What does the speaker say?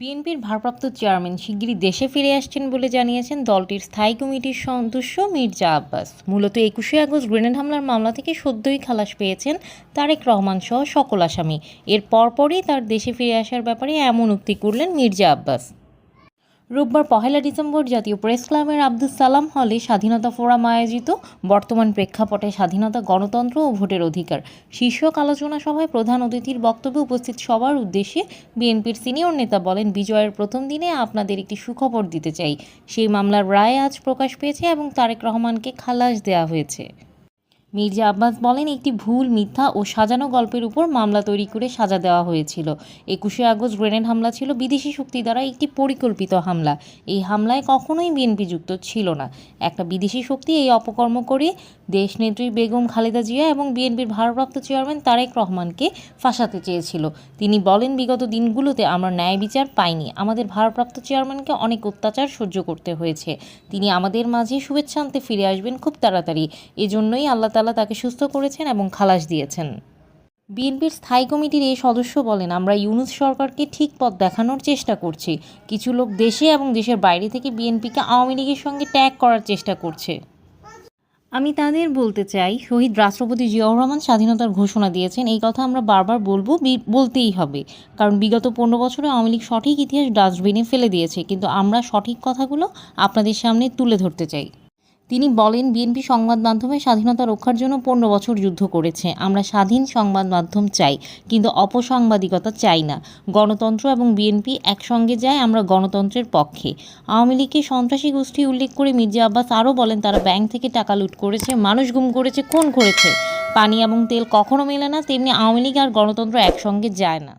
বিএনপির ভারপ্রাপ্ত চেয়ারম্যান শিগগিরই দেশে ফিরে আসছেন বলে জানিয়েছেন দলটির স্থায়ী কমিটির সদস্য মির্জা আব্বাস। মূলত ২১শে আগস্ট গ্রেনেড হামলার মামলা থেকে সদ্যই খালাস পেয়েছেন তারেক রহমান সহ সকল আসামি। এর পরপরই তার দেশে ফিরে আসার ব্যাপারে এমন উক্তি করলেন মির্জা আব্বাস। রোববার ১লা ডিসেম্বর জাতীয় প্রেস ক্লাবের আব্দুস সালাম হলে স্বাধীনতা ফোরাম আয়োজিত বর্তমান প্রেক্ষাপটে স্বাধীনতা, গণতন্ত্র ও ভোটের অধিকার শীর্ষক আলোচনা সভায় প্রধান অতিথির বক্তব্যে উপস্থিত সবার উদ্দেশ্যে বিএনপির সিনিয়র নেতা বলেন, বিজয়ের প্রথম দিনে আপনাদের একটি সুখবর দিতে চাই। সেই মামলার রায় আজ প্রকাশ পেয়েছে এবং তারেক রহমানকে খালাস দেওয়া হয়েছে। মির্জা আব্বাস বলেন, একটি ভুল, মিথ্যা ও সাজানো গল্পের উপর মামলা তৈরি করে সাজা দেওয়া হয়েছিল। ২১শে আগস্ট গ্রেনেড হামলা ছিল বিদেশি শক্তি দ্বারা একটি পরিকল্পিত হামলা। এই হামলায় কখনোই বিএনপি যুক্ত ছিল না। একটা বিদেশি শক্তি এই অপকর্ম করে দেশনেত্রী বেগম খালেদা জিয়া এবং বিএনপির ভারপ্রাপ্ত চেয়ারম্যান তারেক রহমানকে ফাঁসাতে চেয়েছিল। তিনি বলেন, বিগত দিনগুলোতে আমরা ন্যায় বিচার পাইনি। আমাদের ভারপ্রাপ্ত চেয়ারম্যানকে অনেক অত্যাচার সহ্য করতে হয়েছে। তিনি আমাদের মাঝে শুভেচ্ছা আনতে ফিরে আসবেন খুব তাড়াতাড়ি। এজন্যই আল্লাহ তাআলা তাকে সুস্থ করেছেন এবং খালাস দিয়েছেন। বিএনপির স্থায়ী কমিটির এই সদস্য বলেন, আমরা ইউনূস সরকারকে ঠিক পথ দেখানোর চেষ্টা করছি। কিছু লোক দেশে এবং দেশের বাইরে থেকে বিএনপিকে আওয়ামী লীগের সঙ্গে ট্যাগ করার চেষ্টা করছে। আমি তাদের বলতে চাই, শহীদ রাষ্ট্রপতি জিয়াউর রহমান স্বাধীনতার ঘোষণা দিয়েছেন। এই কথা আমরা বারবার বলতেই হবে, কারণ বিগত ১৫ বছরে আওয়ামী লীগ সঠিক ইতিহাস ডাস্টবিনে ফেলে দিয়েছে, কিন্তু আমরা সঠিক কথাগুলো আপনাদের সামনে তুলে ধরতে চাই। তিনি বলেন, বিএনপি সংবাদ মাধ্যমে স্বাধীনতা রক্ষার জন্য ১৫ বছর যুদ্ধ করেছে। আমরা স্বাধীন সংবাদ মাধ্যম চাই, কিন্তু অপসাংবাদিকতা চাই না। গণতন্ত্র এবং বিএনপি একসঙ্গে যায়, আমরা গণতন্ত্রের পক্ষে। আওয়ামী লীগকে সন্ত্রাসী গোষ্ঠী উল্লেখ করে মির্জা আব্বাস আরও বলেন, তারা ব্যাংক থেকে টাকা লুট করেছে, মানুষ গুম করেছে, খুন করেছে। পানি এবং তেল কখনো মেলে না, তেমনি আওয়ামী লীগ আর গণতন্ত্র একসঙ্গে যায় না।